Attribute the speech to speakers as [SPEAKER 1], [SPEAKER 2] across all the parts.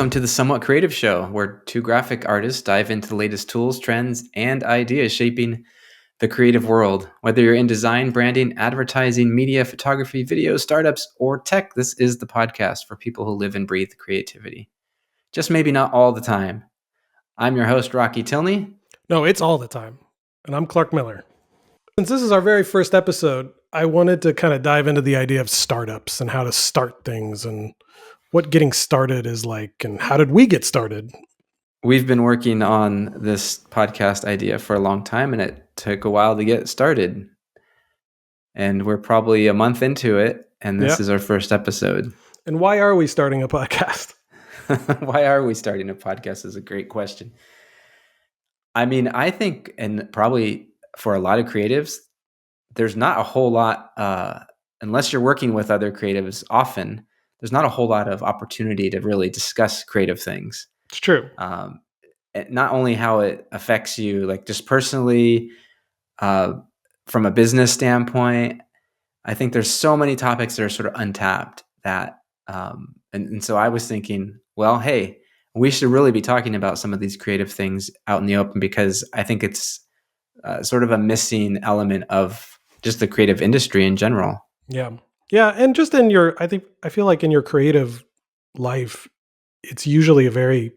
[SPEAKER 1] Welcome to the Somewhat Creative Show, where two graphic artists dive into the latest tools, trends, and ideas shaping the creative world. Whether you're in design, branding, advertising, media, photography, video, startups, or tech, this is the podcast for people who live and breathe creativity. Just maybe not all the time. I'm your host, Rocky Tilney.
[SPEAKER 2] No, it's all the time. And I'm Clark Miller. Since this is our very first episode, I wanted to kind of dive into the idea of startups and how to start things and what getting started is like and how did we get started?
[SPEAKER 1] We've been working on this podcast idea for a long time, and it took a while to get started. And we're probably a month into it, and this is our first episode.
[SPEAKER 2] And why are we starting a podcast?
[SPEAKER 1] Why are we starting a podcast is a great question. I mean, I think, and probably for a lot of creatives, there's not a whole lot, unless you're working with other creatives often, there's not a whole lot of opportunity to really discuss creative things.
[SPEAKER 2] It's true.
[SPEAKER 1] Not only how it affects you, like just personally, from a business standpoint, I think there's so many topics that are sort of untapped that, and so I was thinking, well, hey, we should really be talking about some of these creative things out in the open because I think it's sort of a missing element of just the creative industry in general.
[SPEAKER 2] Yeah. Yeah. And just in I feel like in your creative life, it's usually a very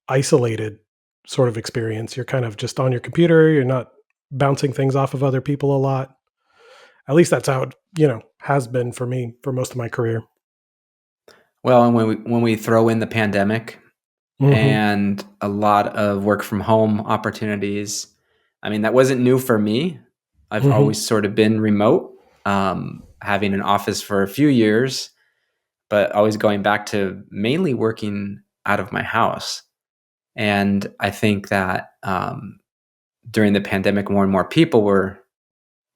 [SPEAKER 2] isolated sort of experience. You're kind of just on your computer. You're not bouncing things off of other people a lot. At least that's how it, has been for me for most of my career.
[SPEAKER 1] Well, and when we throw in the pandemic and a lot of work from home opportunities, I mean, that wasn't new for me. I've always sort of been remote, having an office for a few years, but always going back to mainly working out of my house. And I think that during the pandemic, more and more people were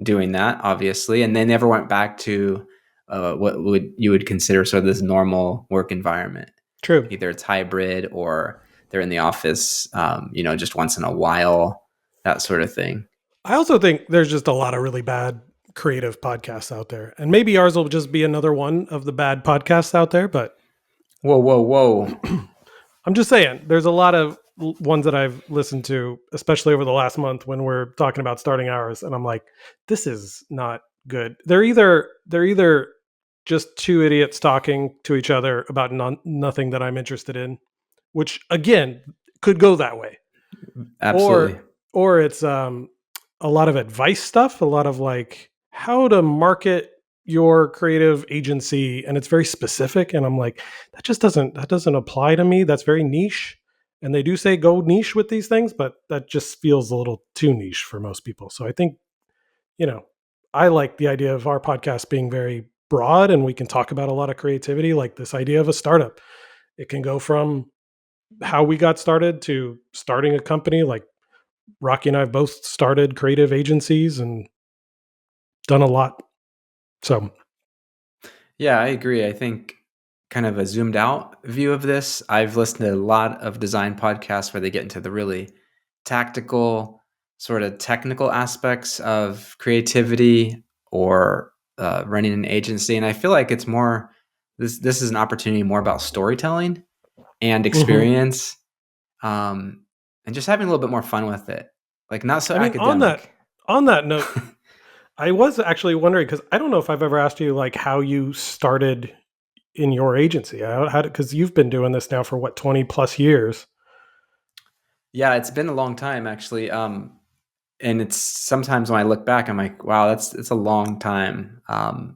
[SPEAKER 1] doing that, obviously, and they never went back to what you would consider sort of this normal work environment.
[SPEAKER 2] True.
[SPEAKER 1] Either it's hybrid or they're in the office, just once in a while, that sort of thing.
[SPEAKER 2] I also think there's just a lot of really bad creative podcasts out there. And maybe ours will just be another one of the bad podcasts out there, but...
[SPEAKER 1] Whoa.
[SPEAKER 2] I'm just saying, there's a lot of ones that I've listened to, especially over the last month when we're talking about starting ours, and I'm like, this is not good. They're either just two idiots talking to each other about nothing that I'm interested in, which again could go that way.
[SPEAKER 1] Absolutely.
[SPEAKER 2] Or it's a lot of advice stuff, a lot of like how to market your creative agency, and it's very specific, and I'm like, that doesn't apply to me. That's very niche. And they do say go niche with these things, but that just feels a little too niche for most people. So I think, I like the idea of our podcast being very broad and we can talk about a lot of creativity, like this idea of a startup. It can go from how we got started to starting a company. Like Rocky and I have both started creative agencies and done a lot. So.
[SPEAKER 1] Yeah, I agree. I think kind of a zoomed out view of this, I've listened to a lot of design podcasts where they get into the really tactical, sort of technical aspects of creativity or running an agency. And I feel like it's more, this is an opportunity more about storytelling and experience, and just having a little bit more fun with it. Like not so academic.
[SPEAKER 2] On that note, I was actually wondering, because I don't know if I've ever asked you like how you started in your agency. Because you've been doing this now for 20 plus years.
[SPEAKER 1] Yeah, it's been a long time actually. And it's sometimes when I look back, I'm like, wow, it's a long time. I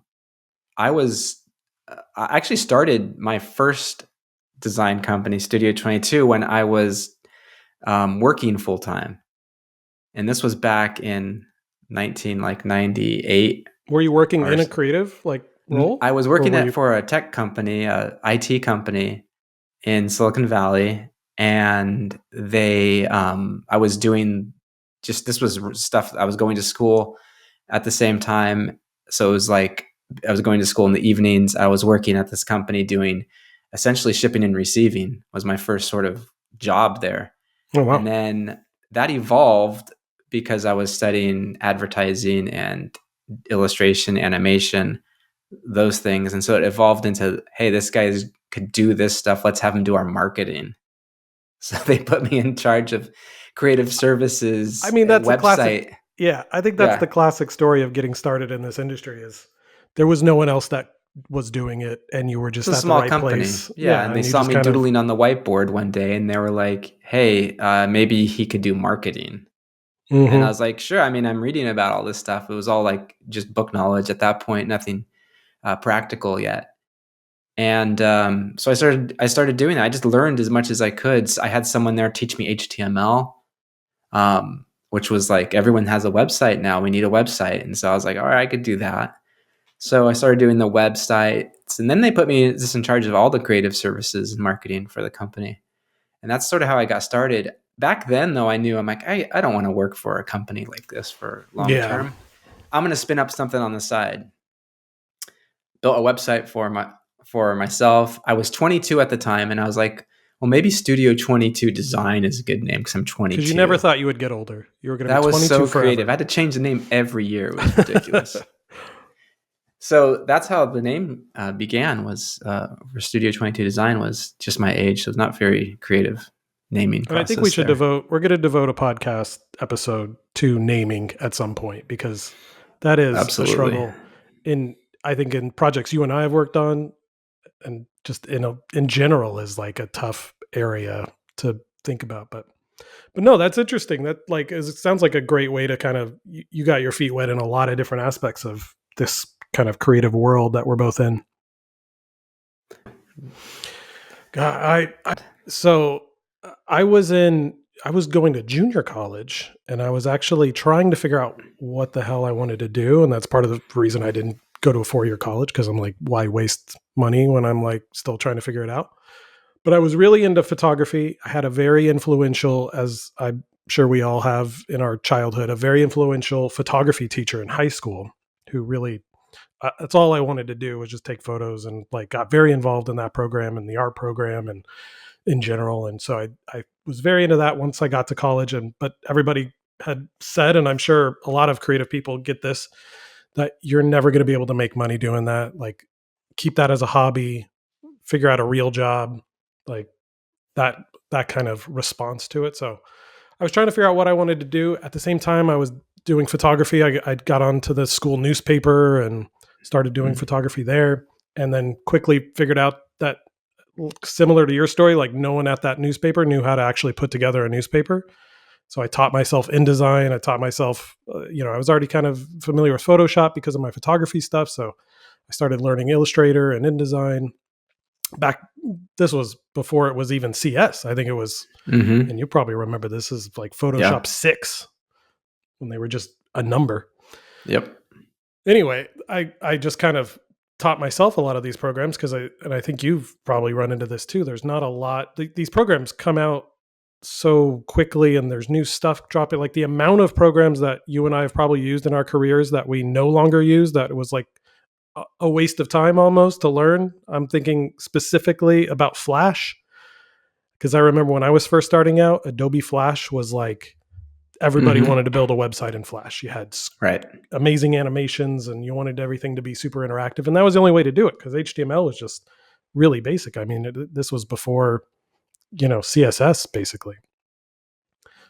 [SPEAKER 1] actually started my first design company, Studio 22, when I was working full time, and this was back in 1998.
[SPEAKER 2] Were you working in a creative role?
[SPEAKER 1] I was working for a tech company, a IT company in Silicon Valley, and I was doing this was stuff. I was going to school at the same time, so it was like I was going to school in the evenings. I was working at this company doing essentially shipping and receiving. Was my first sort of job there.
[SPEAKER 2] Oh, wow.
[SPEAKER 1] And then that evolved because I was studying advertising and illustration, animation, those things. And so it evolved into, hey, this guy could do this stuff. Let's have him do our marketing. So they put me in charge of creative services,
[SPEAKER 2] I mean, that's a classic.
[SPEAKER 1] website.
[SPEAKER 2] Yeah, I think that's the
[SPEAKER 1] Yeah,
[SPEAKER 2] classic story of getting started in this industry is there was no one else that was doing it and you were
[SPEAKER 1] it's
[SPEAKER 2] just
[SPEAKER 1] a
[SPEAKER 2] at the
[SPEAKER 1] small
[SPEAKER 2] right
[SPEAKER 1] company.
[SPEAKER 2] place.
[SPEAKER 1] Yeah,
[SPEAKER 2] Yeah,
[SPEAKER 1] and they
[SPEAKER 2] and you
[SPEAKER 1] saw
[SPEAKER 2] just
[SPEAKER 1] me
[SPEAKER 2] kind of
[SPEAKER 1] doodling on the whiteboard one day, and they were like, "Hey, maybe he could do marketing." And I
[SPEAKER 2] mhm.
[SPEAKER 1] was like, "Sure." I mean, I'm reading about all this stuff. It was all like just book knowledge at that point, nothing practical yet. And so I started doing that. I just learned as much as I could. I had someone there teach me HTML, which was like everyone has a website now. We need a website, and so I was like, all right, I could do that. So I started doing the websites, and then they put me just in charge of all the creative services and marketing for the company. And that's sort of how I got started. Back then, though, I knew I'm like, I don't want to work for a company like this for long
[SPEAKER 2] Yeah.
[SPEAKER 1] term. I'm going to spin up something on the side. Built a website for myself. I was 22 at the time, and I was like, well, maybe Studio 22 Design is a good name because I'm
[SPEAKER 2] Because you never
[SPEAKER 1] 22.
[SPEAKER 2] thought you would get older. You were going to be
[SPEAKER 1] That was
[SPEAKER 2] 22
[SPEAKER 1] so creative. I
[SPEAKER 2] forever.
[SPEAKER 1] had to change the name every year. It was ridiculous. So that's how the name began. Was for Studio 22 Design was just my age, so it's not very creative naming
[SPEAKER 2] And I think we
[SPEAKER 1] process
[SPEAKER 2] should
[SPEAKER 1] there.
[SPEAKER 2] we're going to devote a podcast episode to naming at some point because that is a
[SPEAKER 1] Absolutely.
[SPEAKER 2] struggle I think in projects you and I have worked on and just in general is like a tough area to think about. But no, that's interesting. That like it sounds like a great way to kind of you got your feet wet in a lot of different aspects of this kind of creative world that we're both in. God, so I was in I was going to junior college and I was actually trying to figure out what the hell I wanted to do, and that's part of the reason I didn't go to a 4-year college because I'm like, why waste money when I'm like still trying to figure it out? But I was really into photography. I had a very influential, as I'm sure we all have in our childhood, a very influential photography teacher in high school who really that's all I wanted to do was just take photos and like got very involved in that program and the art program and in general. And so I was very into that once I got to college. But everybody had said, and I'm sure a lot of creative people get this, that you're never going to be able to make money doing that. Like keep that as a hobby, figure out a real job, like that, that kind of response to it. So I was trying to figure out what I wanted to do. At the same time, I was doing photography. I got onto the school newspaper and started doing
[SPEAKER 1] Mm.
[SPEAKER 2] photography there. And then quickly figured out that similar to your story, like no one at that newspaper knew how to actually put together a newspaper. So I taught myself InDesign. I taught myself, I was already kind of familiar with Photoshop because of my photography stuff. So I started learning Illustrator and InDesign. Back, this was before it was even CS. I think it was,
[SPEAKER 1] Mm-hmm.
[SPEAKER 2] and you probably remember this is like Photoshop
[SPEAKER 1] Yeah.
[SPEAKER 2] 6 when they were just a number.
[SPEAKER 1] Yep.
[SPEAKER 2] Anyway, I just kind of taught myself a lot of these programs because I think you've probably run into this too. There's not a lot. These programs come out so quickly and there's new stuff dropping. Like the amount of programs that you and I have probably used in our careers that we no longer use, that it was like a waste of time almost to learn. I'm thinking specifically about Flash because I remember when I was first starting out, Adobe Flash was like everybody
[SPEAKER 1] Mm-hmm.
[SPEAKER 2] wanted to build a website in Flash. You had
[SPEAKER 1] Right.
[SPEAKER 2] amazing animations and you wanted everything to be super interactive. And that was the only way to do it because HTML was just really basic. I mean, this was before, CSS basically.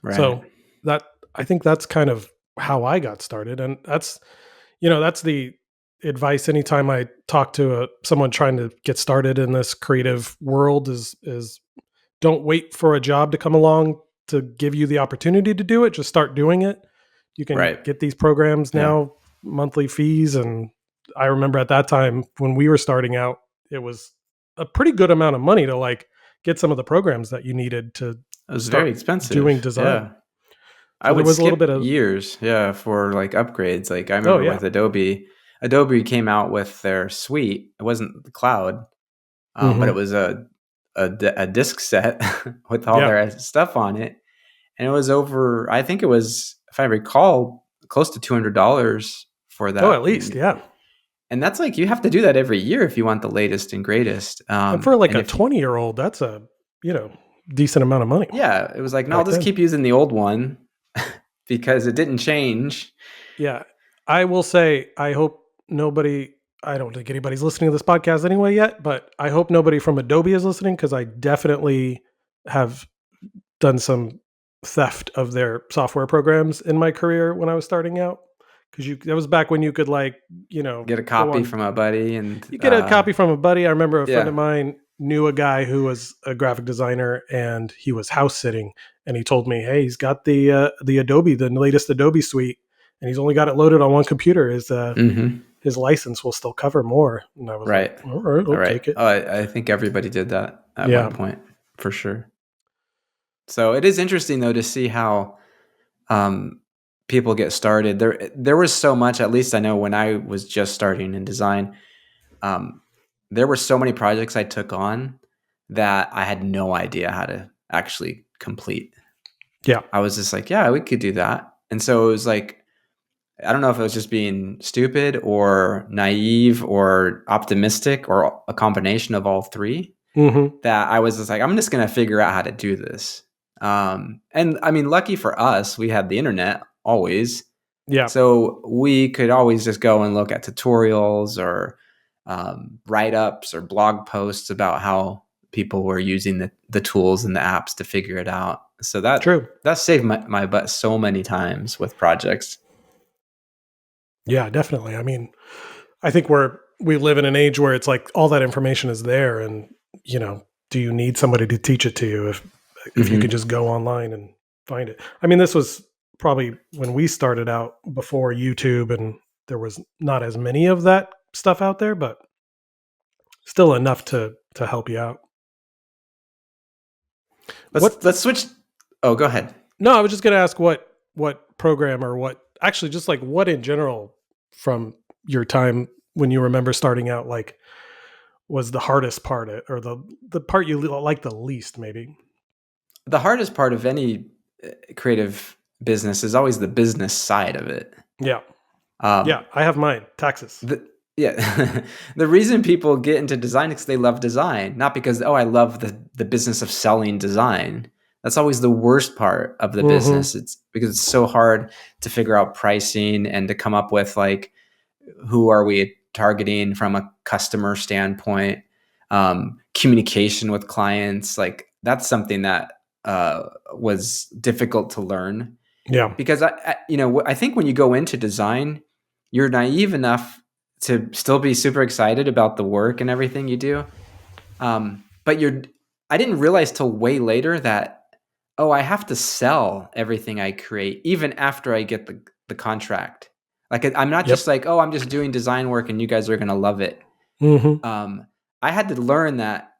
[SPEAKER 1] Right.
[SPEAKER 2] So that I think that's kind of how I got started. And that's the advice anytime I talk to someone trying to get started in this creative world is don't wait for a job to come along to give you the opportunity to do it. Just start doing it. You can
[SPEAKER 1] Right.
[SPEAKER 2] get these programs
[SPEAKER 1] Yeah.
[SPEAKER 2] now, monthly fees. And I remember at that time when we were starting out, it was a pretty good amount of money to like get some of the programs that you needed to
[SPEAKER 1] It was very
[SPEAKER 2] start doing
[SPEAKER 1] expensive.
[SPEAKER 2] design.
[SPEAKER 1] Yeah. I
[SPEAKER 2] So there
[SPEAKER 1] would
[SPEAKER 2] was a little
[SPEAKER 1] skip
[SPEAKER 2] bit of,
[SPEAKER 1] years, yeah, for like upgrades. Like I
[SPEAKER 2] oh
[SPEAKER 1] remember
[SPEAKER 2] yeah.
[SPEAKER 1] with Adobe, Adobe came out with their suite. It wasn't the cloud, but it
[SPEAKER 2] Hmm.
[SPEAKER 1] was a disc set with all
[SPEAKER 2] Yeah.
[SPEAKER 1] their stuff on it, and it was over. I think it was, if I recall, close to $200 for
[SPEAKER 2] Oh, at
[SPEAKER 1] that.
[SPEAKER 2] least. Yeah.
[SPEAKER 1] And that's like you have to do that every year if you want the latest and greatest.
[SPEAKER 2] And for like
[SPEAKER 1] And
[SPEAKER 2] a
[SPEAKER 1] if you,
[SPEAKER 2] 20-year-old, that's a, you know, decent amount of money
[SPEAKER 1] yeah, it was like, no, I'll
[SPEAKER 2] back
[SPEAKER 1] just
[SPEAKER 2] then.
[SPEAKER 1] keep using the old one because it didn't change.
[SPEAKER 2] Yeah. I will say, I hope nobody I don't think anybody's listening to this podcast anyway yet, but I hope nobody from Adobe is listening because I definitely have done some theft of their software programs in my career when I was starting out. Because that was back when you could like,
[SPEAKER 1] Get a
[SPEAKER 2] go
[SPEAKER 1] copy
[SPEAKER 2] on.
[SPEAKER 1] from a buddy and
[SPEAKER 2] You get a copy from a buddy. I remember a friend
[SPEAKER 1] yeah.
[SPEAKER 2] of mine knew a guy who was a graphic designer and he was house sitting, and he told me, "Hey, he's got the Adobe, the latest Adobe suite, and he's only got it loaded on one computer. His license will still cover more." And I was like,
[SPEAKER 1] Right.
[SPEAKER 2] "All right,
[SPEAKER 1] All
[SPEAKER 2] I'll
[SPEAKER 1] right.
[SPEAKER 2] take it."
[SPEAKER 1] Oh, I think everybody did that at
[SPEAKER 2] Yeah.
[SPEAKER 1] one point for sure. So it is interesting though to see how um, people get started. There was so much. At least I know when I was just starting in design, um, there were so many projects I took on that I had no idea how to actually complete.
[SPEAKER 2] Yeah.
[SPEAKER 1] I was just like, yeah, we could do that. And so it was like, I don't know if it was just being stupid or naive or optimistic or a combination of all three,
[SPEAKER 2] Mm-hmm.
[SPEAKER 1] that I was just like, I'm just going to figure out how to do this. And I mean, lucky for us, we had the internet always.
[SPEAKER 2] Yeah.
[SPEAKER 1] So we could always just go and look at tutorials or write ups or blog posts about how people were using the tools and the apps to figure it out. So
[SPEAKER 2] True.
[SPEAKER 1] that saved my butt so many times with projects.
[SPEAKER 2] Yeah, definitely. I mean, I think we live in an age where it's like all that information is there, and do you need somebody to teach it to you if you could just go online and find it? I mean, this was probably when we started out before YouTube, and there was not as many of that stuff out there, but still enough to help you out.
[SPEAKER 1] Let's switch. Oh, go ahead.
[SPEAKER 2] No, I was just going to ask what program or what actually just like what in general from your time when you remember starting out like was the hardest part or the part you like the least maybe.
[SPEAKER 1] The hardest part of any creative business is always the business side of it.
[SPEAKER 2] Yeah.
[SPEAKER 1] Um,
[SPEAKER 2] Yeah, I have mine. Taxes.
[SPEAKER 1] yeah, the reason people get into design is because they love design, not because I love the business of selling design. That's always the worst part of the
[SPEAKER 2] Mm-hmm.
[SPEAKER 1] business. It's because it's so hard to figure out pricing and to come up with like who are we targeting from a customer standpoint, communication with clients. Like that's something that was difficult to learn
[SPEAKER 2] Yeah.
[SPEAKER 1] because I think when you go into design, you're naive enough to still be super excited about the work and everything you do. But I didn't realize till way later that, I have to sell everything I create even after I get the contract. Like I'm not
[SPEAKER 2] Yep.
[SPEAKER 1] just like, I'm just doing design work and you guys are going to love it.
[SPEAKER 2] Mm-hmm.
[SPEAKER 1] I had to learn that,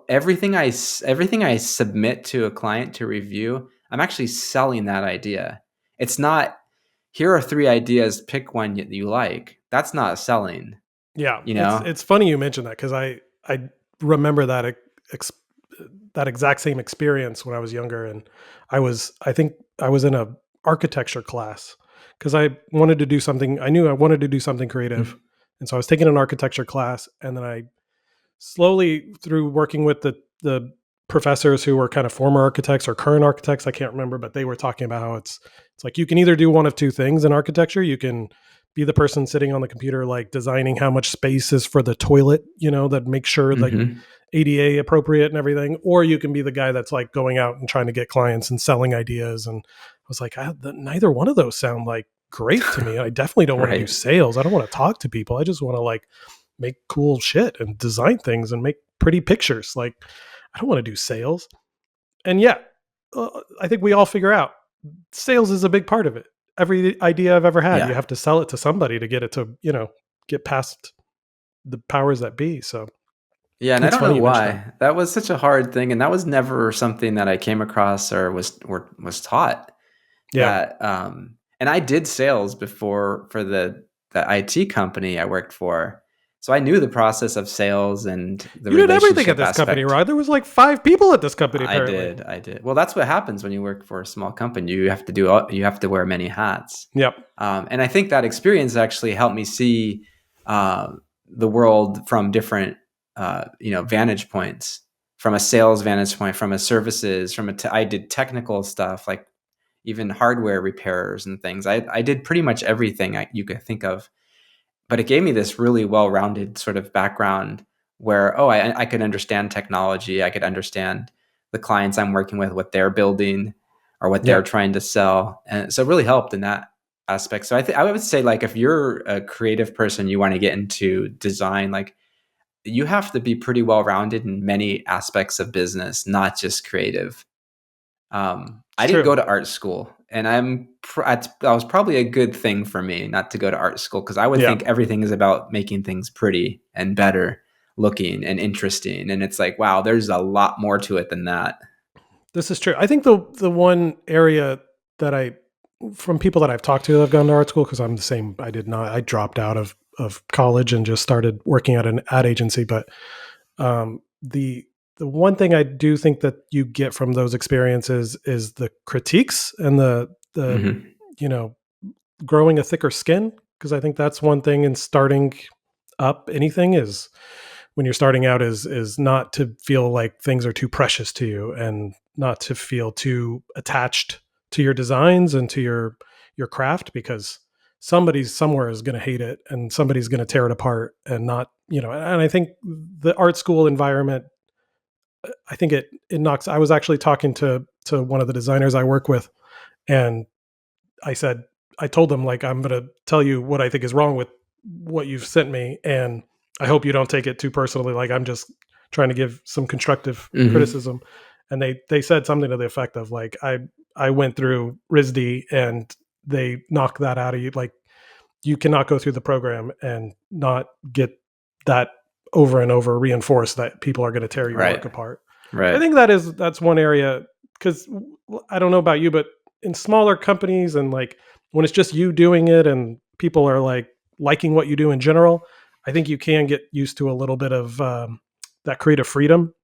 [SPEAKER 1] everything I submit to a client to review, I'm actually selling that idea. It's not, here are 3 ideas, pick one that you like. That's not selling,
[SPEAKER 2] Yeah.
[SPEAKER 1] you
[SPEAKER 2] It's
[SPEAKER 1] know?
[SPEAKER 2] it's funny you mentioned that because I remember that ex, that exact same experience when I was younger, and I think I was in a architecture class because I wanted to do something. I knew I wanted to do something creative,
[SPEAKER 1] Mhm.
[SPEAKER 2] and so I was taking an architecture class, and then I slowly through working with the professors who were kind of former architects or current architects, I can't remember, but they were talking about how it's like you can either do one of two things in architecture. You can be the person sitting on the computer like designing how much space is for the toilet, that makes sure like
[SPEAKER 1] Mhm.
[SPEAKER 2] ADA appropriate and everything, or you can be the guy that's like going out and trying to get clients and selling ideas. And I was like, neither one of those sound like great to me. I definitely don't want to do
[SPEAKER 1] Right.
[SPEAKER 2] sales. I don't want to talk to people. I just want to like make cool shit and design things and make pretty pictures. Like, I don't want to do sales. And yeah, I think we all figure out sales is a big part of it. Every idea I've ever had, you
[SPEAKER 1] Yeah.
[SPEAKER 2] have to sell it to somebody to get it to, get past the powers that be. So
[SPEAKER 1] Yeah, and I
[SPEAKER 2] it's
[SPEAKER 1] don't know
[SPEAKER 2] funny you mentioned that.
[SPEAKER 1] why. That was such a hard thing, and that was never something that I came across or was taught.
[SPEAKER 2] Yeah.
[SPEAKER 1] That and I did sales before for the IT company I worked for. So I knew the process of sales and the
[SPEAKER 2] You did everything at
[SPEAKER 1] relationship
[SPEAKER 2] this company,
[SPEAKER 1] aspect.
[SPEAKER 2] Rod. There was like 5 people at this company,
[SPEAKER 1] I
[SPEAKER 2] apparently.
[SPEAKER 1] did. I did. Well, that's what happens when you work for a small company. You have to wear many hats.
[SPEAKER 2] Yep.
[SPEAKER 1] And I think that experience actually helped me see uh, the world from different, vantage points. From a sales vantage point, from a services, I did technical stuff like even hardware repairs and things. I did pretty much everything you could think of. but it gave me this really well-rounded sort of background where, oh, I could understand technology. I could understand the clients I'm working with, what they're building or what they're
[SPEAKER 2] Yeah.
[SPEAKER 1] trying to sell. And so it really helped in that aspect. So I would say, like, if you're a creative person, you want to get into design, like, you have to be pretty well-rounded in many aspects of business, not just creative.
[SPEAKER 2] It's
[SPEAKER 1] I didn't
[SPEAKER 2] true.
[SPEAKER 1] go to art school, and that was probably a good thing for me not to go to art school, because I would
[SPEAKER 2] Yeah.
[SPEAKER 1] think everything is about making things pretty and better looking and interesting. And it's like, wow, there's a lot more to it than that.
[SPEAKER 2] This is true. I think the one area that from people that I've talked to that have gone to art school, because I'm the same. I did not. I dropped out of college and just started working at an ad agency. But the one thing I do think that you get from those experiences is the critiques and the
[SPEAKER 1] Hmm.
[SPEAKER 2] you know growing a thicker skin, because I think that's one thing in starting up anything is when you're starting out is not to feel like things are too precious to you and not to feel too attached to your designs and to your craft, because somebody somewhere is going to hate it and somebody's going to tear it apart and not, and I think the art school environment, I think it knocks. I was actually talking to one of the designers I work with, and I said, I told them, like, I'm going to tell you what I think is wrong with what you've sent me, and I hope you don't take it too personally. Like, I'm just trying to give some constructive
[SPEAKER 1] Hmm.
[SPEAKER 2] criticism. And they said something to the effect of, like, I went through RISD and they knocked that out of you. Like, you cannot go through the program and not get that over and over reinforced that people are going to tear your
[SPEAKER 1] Right.
[SPEAKER 2] work apart. So I
[SPEAKER 1] Right.
[SPEAKER 2] think that's one area, because I don't know about you, but in smaller companies and, like, when it's just you doing it and people are like liking what you do in general, I think you can get used to a little bit of that creative freedom.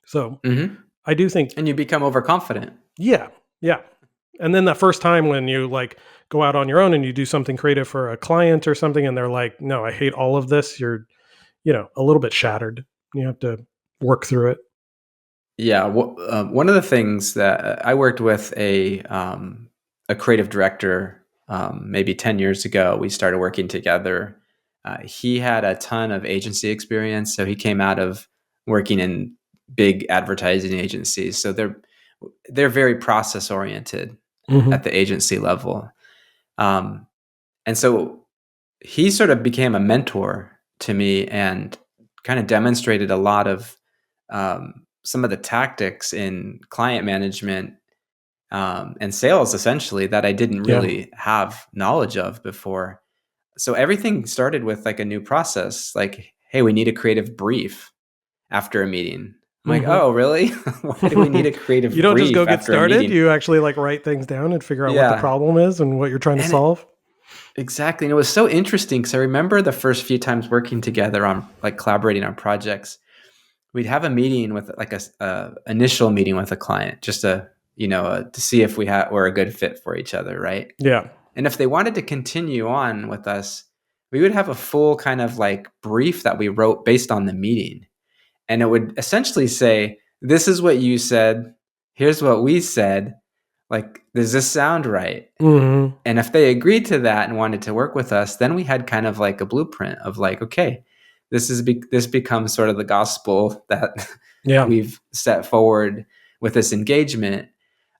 [SPEAKER 2] So
[SPEAKER 1] Hmm.
[SPEAKER 2] I do think,
[SPEAKER 1] And you become overconfident.
[SPEAKER 2] yeah, yeah. And then that first time when you, like, go out on your own and you do something creative for a client or something, and they're like, "No, I hate all of this," you're, a little bit shattered. You have to work through it.
[SPEAKER 1] Yeah, one of the things that I worked with a creative director, maybe 10 years ago. We started working together. He had a ton of agency experience, so he came out of working in big advertising agencies. So they're very process oriented
[SPEAKER 2] Hmm.
[SPEAKER 1] at the agency level, um, and so he sort of became a mentor to me and kind of demonstrated a lot of some of the tactics in client management and sales, essentially, that I didn't
[SPEAKER 2] Yeah.
[SPEAKER 1] really have knowledge of before. So everything started with, like, a new process, like, hey, we need a creative brief after a meeting. I'm like,
[SPEAKER 2] Hmm.
[SPEAKER 1] oh, really? Why do we need a
[SPEAKER 2] You
[SPEAKER 1] creative
[SPEAKER 2] don't just go
[SPEAKER 1] brief
[SPEAKER 2] get
[SPEAKER 1] after a
[SPEAKER 2] started.
[SPEAKER 1] meeting?
[SPEAKER 2] You actually, like, write things down and figure out what the
[SPEAKER 1] Yeah.
[SPEAKER 2] problem is and what you're trying to
[SPEAKER 1] And it,
[SPEAKER 2] solve.
[SPEAKER 1] exactly. And it was so interesting because I remember the first few times working together on, like, collaborating on projects, we'd have a meeting with, like, a initial meeting with a client, just to see if were a good fit for each other, right?
[SPEAKER 2] Yeah.
[SPEAKER 1] And if they wanted to continue on with us, we would have a full kind of, like, brief that we wrote based on the meeting. And it would essentially say, this is what you said, here's what we said. Like, does this sound right?
[SPEAKER 2] Hmm.
[SPEAKER 1] And if they agreed to that and wanted to work with us, then we had kind of like a blueprint of, like, okay, this becomes sort of the gospel that
[SPEAKER 2] Yeah.
[SPEAKER 1] we've set forward with this engagement.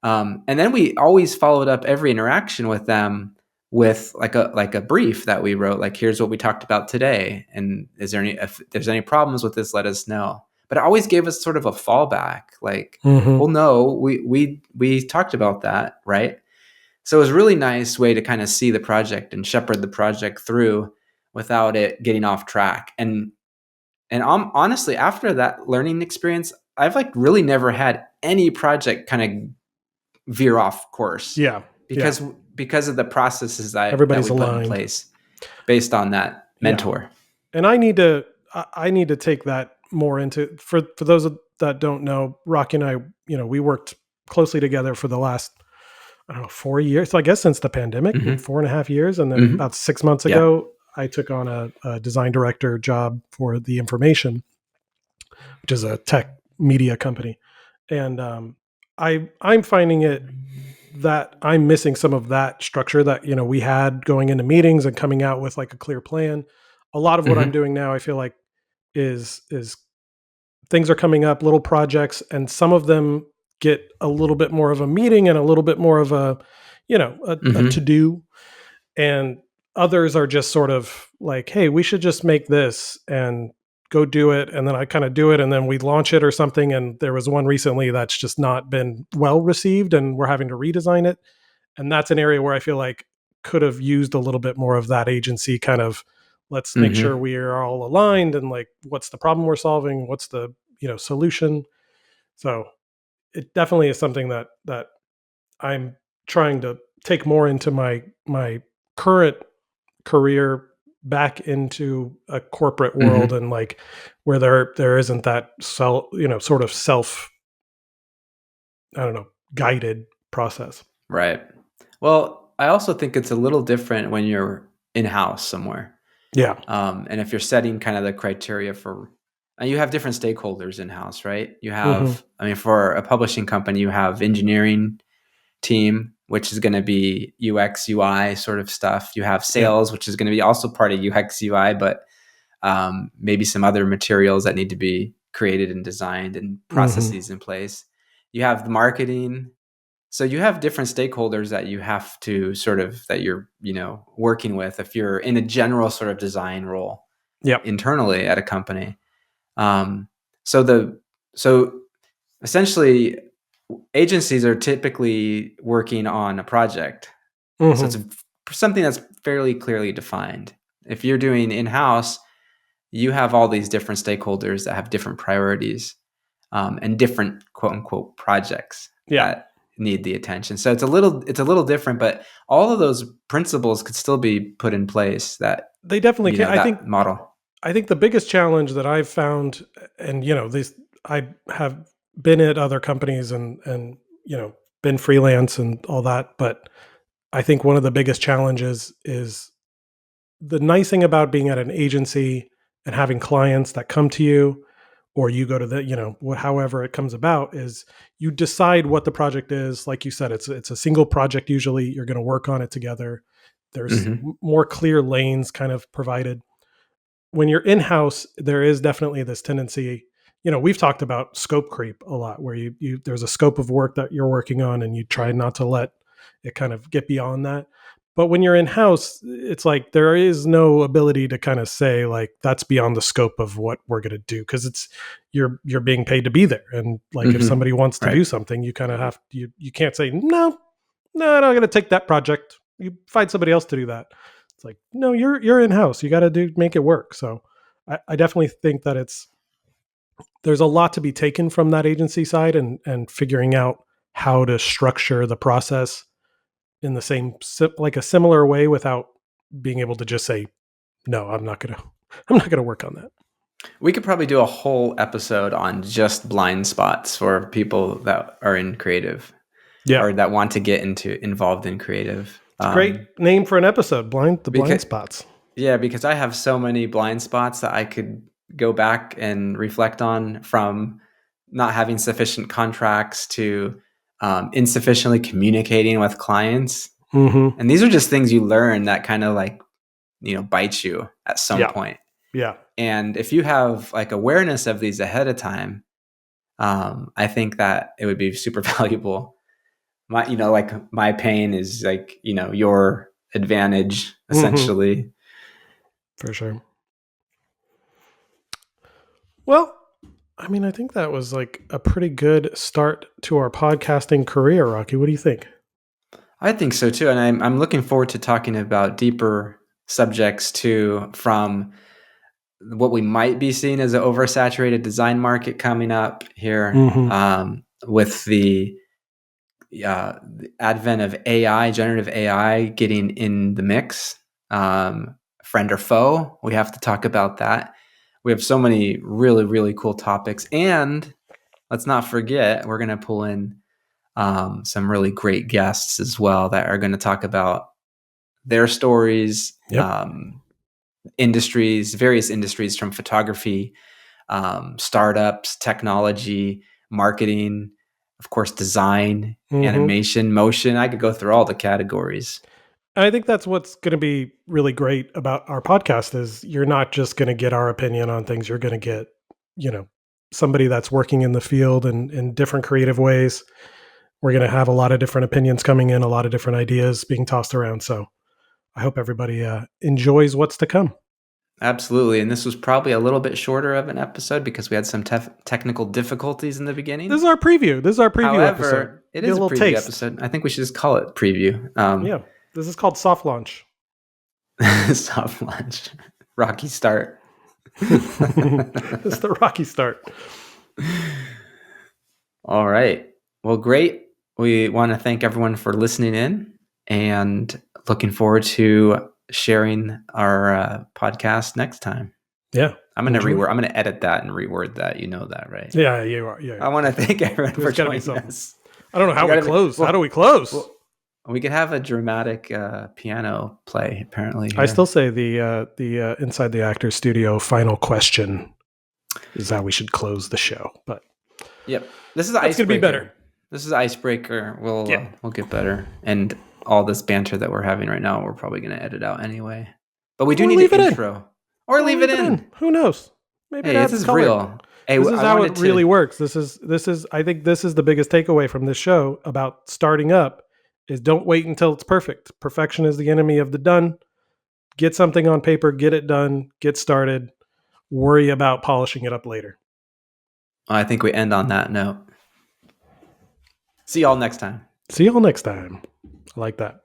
[SPEAKER 1] And then we always followed up every interaction with them with, like a brief that we wrote, like, here's what we talked about today, and if there's any problems with this, let us know. But it always gave us sort of a fallback, like,
[SPEAKER 2] Hmm.
[SPEAKER 1] well, no, we talked about that, right? So it was a really nice way to kind of see the project and shepherd the project through without it getting off track. And honestly, after that learning experience, I've, like, really never had any project kind of veer off course
[SPEAKER 2] Yeah. Yeah.
[SPEAKER 1] because of the processes that
[SPEAKER 2] Everybody's
[SPEAKER 1] we put in
[SPEAKER 2] aligned.
[SPEAKER 1] place based on that
[SPEAKER 2] Yeah.
[SPEAKER 1] mentor.
[SPEAKER 2] And I need to take that more into, for those that don't know, Rocky and I, we worked closely together for the last, I don't know, 4 years. So I guess since the pandemic,
[SPEAKER 1] Hmm.
[SPEAKER 2] 4.5 years. And then
[SPEAKER 1] Hmm.
[SPEAKER 2] about 6 months
[SPEAKER 1] Yeah.
[SPEAKER 2] ago, I took on a design director job for The Information, which is a tech media company. And I'm finding it that I'm missing some of that structure that, we had going into meetings and coming out with like a clear plan. A lot of what I'm
[SPEAKER 1] Hmm.
[SPEAKER 2] doing now, I feel like is things are coming up, little projects, and some of them get a little bit more of a meeting and a little bit more of a, a to
[SPEAKER 1] Hmm.
[SPEAKER 2] do. And others are just sort of like, hey, we should just make this and go do it. And then I kind of do it and then we launch it or something. And there was one recently that's just not been well received and we're having to redesign it. And that's an area where I feel like could have used a little bit more of that agency kind of, let's make sure
[SPEAKER 1] Hmm.
[SPEAKER 2] we are all aligned and like what's the problem we're solving, what's the solution. So it definitely is something that I'm trying to take more into my current career, back into a corporate world,
[SPEAKER 1] Hmm.
[SPEAKER 2] and like where there isn't that sort of self, I don't know, guided process.
[SPEAKER 1] Right. Well, I also think it's a little different when you're in house somewhere.
[SPEAKER 2] Yeah.
[SPEAKER 1] And if you're setting kind of the criteria for, and you have different stakeholders in house, right? You
[SPEAKER 2] Hmm.
[SPEAKER 1] have, I mean, for a publishing company, you have engineering team, which is going to be UX, UI sort of stuff. You have
[SPEAKER 2] Yeah.
[SPEAKER 1] sales, which is going to be also part of UX, UI, but maybe some other materials that need to be created and designed and
[SPEAKER 2] Hmm.
[SPEAKER 1] processes in place. You have the marketing. So you have different stakeholders that you have to sort of, that you're, working with if you're in a general sort of design role
[SPEAKER 2] Yep.
[SPEAKER 1] internally at a company. Um, so the so essentially agencies are typically working on a project. So
[SPEAKER 2] Hmm.
[SPEAKER 1] it's something that's fairly clearly defined. If you're doing in-house, you have all these different stakeholders that have different priorities, and different quote unquote projects
[SPEAKER 2] Yeah.
[SPEAKER 1] that need the attention. So it's a little different, but all of those principles could still be put in place. That
[SPEAKER 2] They definitely can. I think
[SPEAKER 1] that model.
[SPEAKER 2] I think the biggest challenge that I've found, and these, I have been at other companies and been freelance and all that, but I think one of the biggest challenges is the nice thing about being at an agency and having clients that come to you, or you go to the, however it comes about, is you decide what the project is. Like you said, it's a single project. Usually you're going to work on it together. There's
[SPEAKER 1] Hmm.
[SPEAKER 2] more clear lanes kind of provided. When you're in house, there is definitely this tendency. We've talked about scope creep a lot, where you there's a scope of work that you're working on, and you try not to let it kind of get beyond that. But when you're in house, it's like there is no ability to kind of say like that's beyond the scope of what we're going to do, because it's you're being paid to be there, and like if
[SPEAKER 1] Hmm.
[SPEAKER 2] somebody wants to
[SPEAKER 1] Right.
[SPEAKER 2] do something, you kind of have you can't say no, no, I'm not going to take that project. You find somebody else to do that. It's like, no, you're in house. You got to make it work. So I definitely think that there's a lot to be taken from that agency side, and figuring out how to structure the process in the same like a similar way without being able to just say no. I'm not gonna work on that.
[SPEAKER 1] We could probably do a whole episode on just blind spots for people that are in creative
[SPEAKER 2] Yeah,
[SPEAKER 1] or that want to get involved in creative.
[SPEAKER 2] it's a great name for an episode. The blind
[SPEAKER 1] Because
[SPEAKER 2] spots.
[SPEAKER 1] Yeah, because I have so many blind spots that I could go back and reflect on, from not having sufficient contracts to insufficiently communicating with clients.
[SPEAKER 2] Hmm.
[SPEAKER 1] And these are just things you learn that kind of like, bite you at some
[SPEAKER 2] Yeah,
[SPEAKER 1] point.
[SPEAKER 2] yeah.
[SPEAKER 1] And if you have like awareness of these ahead of time, I think that it would be super valuable. Like my pain is like, your advantage
[SPEAKER 2] Hmm.
[SPEAKER 1] essentially.
[SPEAKER 2] For sure. Well, I mean, I think that was like a pretty good start to our podcasting career, Rocky. What do you think?
[SPEAKER 1] I think so too, and I'm looking forward to talking about deeper subjects too, from what we might be seeing as an oversaturated design market coming up here,
[SPEAKER 2] Hmm.
[SPEAKER 1] with the advent of AI, generative AI, getting in the mix. Friend or foe? We have to talk about that. We have so many really, really cool topics, and let's not forget we're going to pull in some really great guests as well that are going to talk about their stories,
[SPEAKER 2] Yep.
[SPEAKER 1] industries, various industries, from photography, startups, technology, marketing, of course, design,
[SPEAKER 2] Mhm.
[SPEAKER 1] animation, motion. I could go through all the categories.
[SPEAKER 2] And I think that's what's going to be really great about our podcast is you're not just going to get our opinion on things. You're going to get, somebody that's working in the field and in different creative ways. We're going to have a lot of different opinions coming in, a lot of different ideas being tossed around. So I hope everybody enjoys what's to come.
[SPEAKER 1] Absolutely. And this was probably a little bit shorter of an episode because we had some technical difficulties in the beginning.
[SPEAKER 2] This is our preview.
[SPEAKER 1] However,
[SPEAKER 2] episode.
[SPEAKER 1] It is a preview taste. Episode. I think we should just call it preview.
[SPEAKER 2] Yeah. This is called soft launch.
[SPEAKER 1] Soft launch. Rocky start.
[SPEAKER 2] It's the rocky start.
[SPEAKER 1] All right. Well, great. We want to thank everyone for listening in and looking forward to sharing our podcast next time.
[SPEAKER 2] Yeah.
[SPEAKER 1] I'm going to reword. I'm going to edit that and reword that. You know that, right?
[SPEAKER 2] Yeah, you are. Yeah.
[SPEAKER 1] I want to thank everyone for joining us.
[SPEAKER 2] I don't know how we close. How do we close?
[SPEAKER 1] Well, we could have a dramatic piano play, apparently. Here.
[SPEAKER 2] I still say the Inside the Actors Studio final question is how we should close the show. But
[SPEAKER 1] yep, this is icebreaker. It's gonna
[SPEAKER 2] be better.
[SPEAKER 1] This is icebreaker. We'll get better, and all this banter that we're having right now, we're probably gonna edit out anyway. But we do need an intro, or leave it in.
[SPEAKER 2] Who knows? Maybe
[SPEAKER 1] this is
[SPEAKER 2] color.
[SPEAKER 1] real. Hey,
[SPEAKER 2] this is how it really works. This is. I think this is the biggest takeaway from this show about starting up. Is don't wait until it's perfect. Perfection is the enemy of the done. Get something on paper, get it done, get started. Worry about polishing it up later.
[SPEAKER 1] I think we end on that note. See y'all next time.
[SPEAKER 2] I like that.